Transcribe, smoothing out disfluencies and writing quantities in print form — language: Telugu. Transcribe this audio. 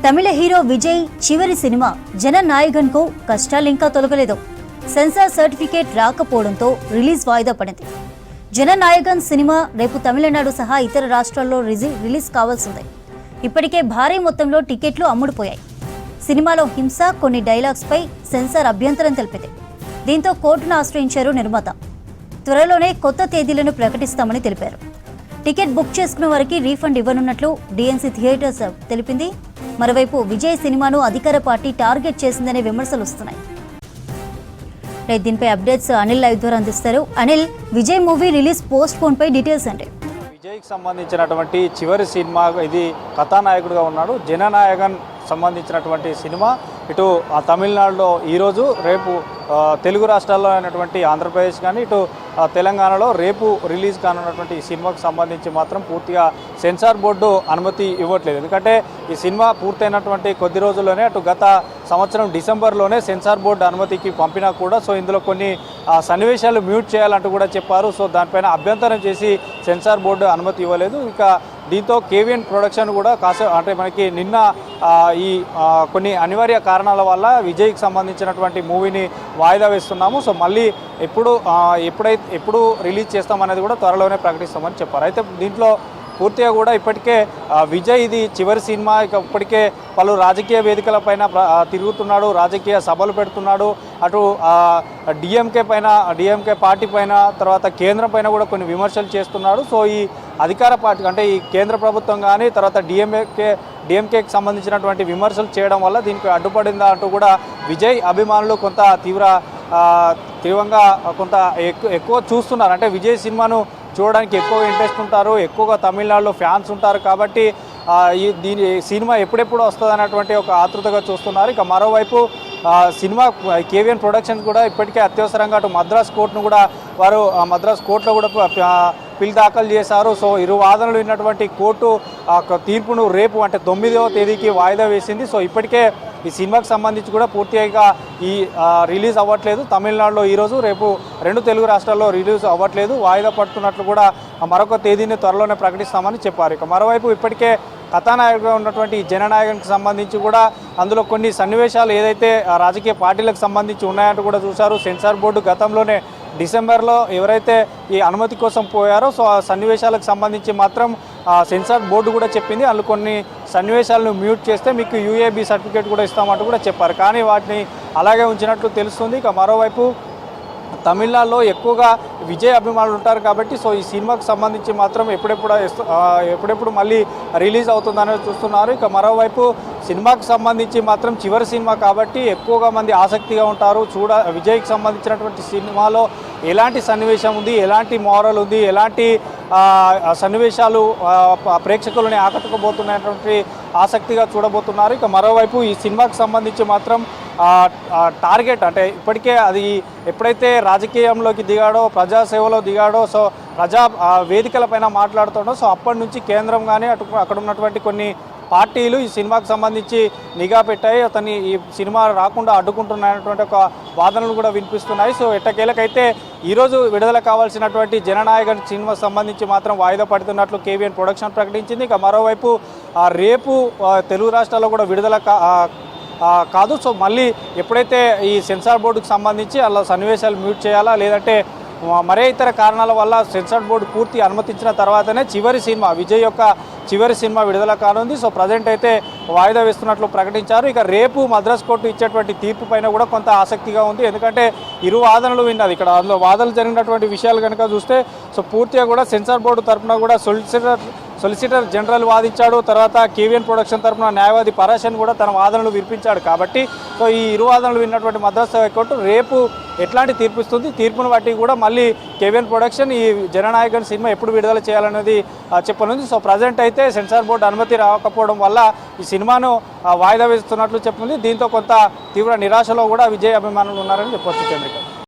తమిళ హీరో విజయ్ చివరి సినిమా జననాయగన్ కు కష్టాలు ఇంకా తొలగలేదు. సెన్సార్ సర్టిఫికేట్ రాకపోవడంతో రిలీజ్ వాయిదా పడింది. జననాయగన్ సినిమా రేపు తమిళనాడు సహా ఇతర రాష్ట్రాల్లో రిలీజ్ కావాల్సిందే. ఇప్పటికే భారీ మొత్తంలో టికెట్లు అమ్ముడుపోయాయి. సినిమాలో హింస, కొన్ని డైలాగ్స్ పై సెన్సార్ అభ్యంతరం తెలిపింది. దీంతో కోర్టును ఆశ్రయించారు నిర్మాత. త్వరలోనే కొత్త తేదీలను ప్రకటిస్తామని తెలిపారు. టికెట్ బుక్ చేసుకున్న వారికి రీఫండ్ ఇవ్వనున్నట్లు డిఎన్సీ థియేటర్స్ తెలిపింది. మరోవైపు విజయ్ సినిమాను అధికార పార్టీ టార్గెట్ చేసిందనే విమర్శలు వస్తున్నాయి. దీనిపై అప్డేట్స్ అనిల్ లైవ్ ద్వారా అందిస్తారు. Anil, Vijay movie release postpone పై డీటెయిల్స్ అంటే? విజయ్కి సంబంధించినటువంటి చివరి సినిమా ఇది. కథానాయకుడిగా ఉన్నాడు. జననాయగన్ సంబంధించినటువంటి సినిమా ఇటు తమిళనాడులో ఈరోజు, రేపు తెలుగు రాష్ట్రాల్లో అయినటువంటి ఆంధ్రప్రదేశ్ కానీ ఇటు తెలంగాణలో రేపు రిలీజ్ కానున్నటువంటి ఈ సినిమాకు సంబంధించి మాత్రం పూర్తిగా సెన్సార్ బోర్డు అనుమతి ఇవ్వట్లేదు. ఎందుకంటే ఈ సినిమా పూర్తయినటువంటి కొద్ది రోజుల్లోనే అటు గత సంవత్సరం డిసెంబర్లోనే సెన్సార్ బోర్డు అనుమతికి పంపినా కూడా ఇందులో కొన్ని సన్నివేశాలు మ్యూట్ చేయాలంటూ కూడా చెప్పారు. దానిపైన అభ్యంతరం చేసి సెన్సార్ బోర్డు అనుమతి ఇవ్వలేదు. ఇక దీంతో కేవీఎన్ ప్రొడక్షన్ కూడా అంటే మనకి నిన్న ఈ కొన్ని కారణాల వల్ల విజయ్కి సంబంధించినటువంటి మూవీని వాయిదా వేస్తున్నాము. మళ్ళీ ఎప్పుడు రిలీజ్ చేస్తామనేది కూడా త్వరలోనే ప్రకటిస్తామని చెప్పారు. అయితే దీంట్లో పూర్తిగా కూడా ఇప్పటికే విజయ్ ఇది చివరి సినిమా. ఇప్పటికే పలు రాజకీయ వేదికలపైన తిరుగుతున్నాడు, రాజకీయ సభలు పెడుతున్నాడు. అటు డిఎంకే పార్టీ పైన, తర్వాత కేంద్రం పైన కూడా కొన్ని విమర్శలు చేస్తున్నాడు. ఈ అధికార పార్టీ అంటే ఈ కేంద్ర ప్రభుత్వం కానీ తర్వాత డిఎంకేకి సంబంధించినటువంటి విమర్శలు చేయడం వల్ల దీనికి అడ్డుపడిందా అంటూ కూడా విజయ్ అభిమానులు కొంత తీవ్రంగా కొంత ఎక్కువ చూస్తున్నారు. అంటే విజయ్ సినిమాను చూడడానికి ఎక్కువ ఇంట్రెస్ట్ ఉంటారు, ఎక్కువగా తమిళనాడులో ఫ్యాన్స్ ఉంటారు. కాబట్టి దీని సినిమా ఎప్పుడెప్పుడు వస్తుంది అన్నటువంటి ఒక ఆతృతగా చూస్తున్నారు. ఇక మరోవైపు సినిమా కేవీఎన్ ప్రొడక్షన్స్ కూడా ఇప్పటికే అత్యవసరంగా అటు మద్రాస్ కోర్టును కూడా వారు మద్రాస్ కోర్టులో కూడా పిల్ దాఖలు చేశారు. ఇరు వాదనలు విన్నటువంటి కోర్టు తీర్పును రేపు అంటే 9వ తేదీకి వాయిదా వేసింది. ఇప్పటికే ఈ సినిమాకి సంబంధించి కూడా పూర్తిగా ఈ రిలీజ్ అవ్వట్లేదు. తమిళనాడులో ఈరోజు, రేపు 2 తెలుగు రాష్ట్రాల్లో రిలీజ్ అవ్వట్లేదు. వాయిదా పడుతున్నట్లు కూడా మరొక తేదీని త్వరలోనే ప్రకటిస్తామని చెప్పారు. ఇక మరోవైపు ఇప్పటికే కథానాయకుడిగా ఉన్నటువంటి ఈ జననాయకునికి సంబంధించి కూడా అందులో కొన్ని సన్నివేశాలు ఏదైతే రాజకీయ పార్టీలకు సంబంధించి ఉన్నాయంటూ కూడా చూశారు. సెన్సార్ బోర్డు గతంలోనే డిసెంబర్లో ఎవరైతే ఈ అనుమతి కోసం పోయారో ఆ సన్నివేశాలకు సంబంధించి మాత్రం సెన్సార్ బోర్డు కూడా చెప్పింది. అందులో కొన్ని సన్నివేశాలను మ్యూట్ చేస్తే మీకు యూఏబీ సర్టిఫికేట్ కూడా ఇస్తామంటూ కూడా చెప్పారు. కానీ వాటిని అలాగే ఉంచినట్లు తెలుస్తుంది. ఇక మరోవైపు తమిళనాడులో ఎక్కువగా విజయ్ అభిమానులు ఉంటారు కాబట్టి ఈ సినిమాకు సంబంధించి మాత్రం ఎప్పుడెప్పుడు మళ్ళీ రిలీజ్ అవుతుందనేది చూస్తున్నారు. ఇక మరోవైపు సినిమాకు సంబంధించి మాత్రం చివరి సినిమా కాబట్టి ఎక్కువగా మంది ఆసక్తిగా ఉంటారు. విజయ్కి సంబంధించినటువంటి సినిమాలో ఎలాంటి సన్నివేశం ఉంది, ఎలాంటి మోరల్ ఉంది, ఎలాంటి సన్నివేశాలు ప్రేక్షకులని ఆకట్టుకోబోతున్నటువంటి ఆసక్తిగా చూడబోతున్నారు. ఇక మరోవైపు ఈ సినిమాకు సంబంధించి మాత్రం టార్గెట్ అంటే ఇప్పటికే అది ఎప్పుడైతే రాజకీయంలోకి దిగాడో, ప్రజాసేవలో దిగాడో, ప్రజా వేదికలపైన మాట్లాడుతాడో అప్పటి నుంచి కేంద్రం కానీ అక్కడ ఉన్నటువంటి కొన్ని పార్టీలు ఈ సినిమాకు సంబంధించి నిఘా పెట్టాయి. అతన్ని ఈ సినిమా రాకుండా అడ్డుకుంటున్నటువంటి ఒక వాదనలు కూడా వినిపిస్తున్నాయి. ఎట్టకేలకైతే ఈరోజు విడుదల కావాల్సినటువంటి జననాయగన్ సినిమాకు సంబంధించి మాత్రం వాయిదా పడుతున్నట్లు కేవీఎన్ ప్రొడక్షన్ ప్రకటించింది. ఇక మరోవైపు రేపు తెలుగు రాష్ట్రాల్లో కూడా విడుదల కాదు. మళ్ళీ ఎప్పుడైతే ఈ సెన్సార్ బోర్డుకు సంబంధించి అలా సన్నివేశాలు మ్యూట్ చేయాలా, లేదంటే మరే ఇతర కారణాల వల్ల సెన్సార్ బోర్డు పూర్తి అనుమతించిన తర్వాతనే విజయ్ యొక్క చివరి సినిమా విడుదల కానుంది. ప్రజెంట్ అయితే వాయిదా వేస్తున్నట్లు ప్రకటించారు. ఇక రేపు మద్రాస్ కోర్టు ఇచ్చేటువంటి తీర్పు పైన కూడా కొంత ఆసక్తిగా ఉంది. ఎందుకంటే ఇరు వాదనలు విన్నది. ఇక్కడ అందులో వాదనలు జరిగినటువంటి విషయాలు కనుక చూస్తే పూర్తిగా కూడా సెన్సార్ బోర్డు తరఫున కూడా సొలిసిటర్ జనరల్ వాదించాడు. తర్వాత కేవీఎన్ ప్రొడక్షన్ తరఫున న్యాయవాది పరాశన్ కూడా తన వాదనలు వినిపించాడు. కాబట్టి ఈ ఇరు వాదనలు విన్నటువంటి మద్రాస్ హైకోర్టు రేపు ఎట్లాంటి తీర్పు ఇస్తుంది, తీర్పును బట్టి కూడా మళ్ళీ కేవీఎన్ ప్రొడక్షన్ ఈ జననాయగన్ సినిమా ఎప్పుడు విడుదల చేయాలనేది చెప్పనుంది. ప్రజెంట్ అయితే సెన్సార్ బోర్డు అనుమతి రాకపోవడం వల్ల ఈ సినిమాను వాయిదా వేస్తున్నట్లు చెప్పింది. దీంతో కొంత తీవ్ర నిరాశలో కూడా విజయ్ అభిమానులు ఉన్నారని చెప్పొచ్చు. చంద్రిక.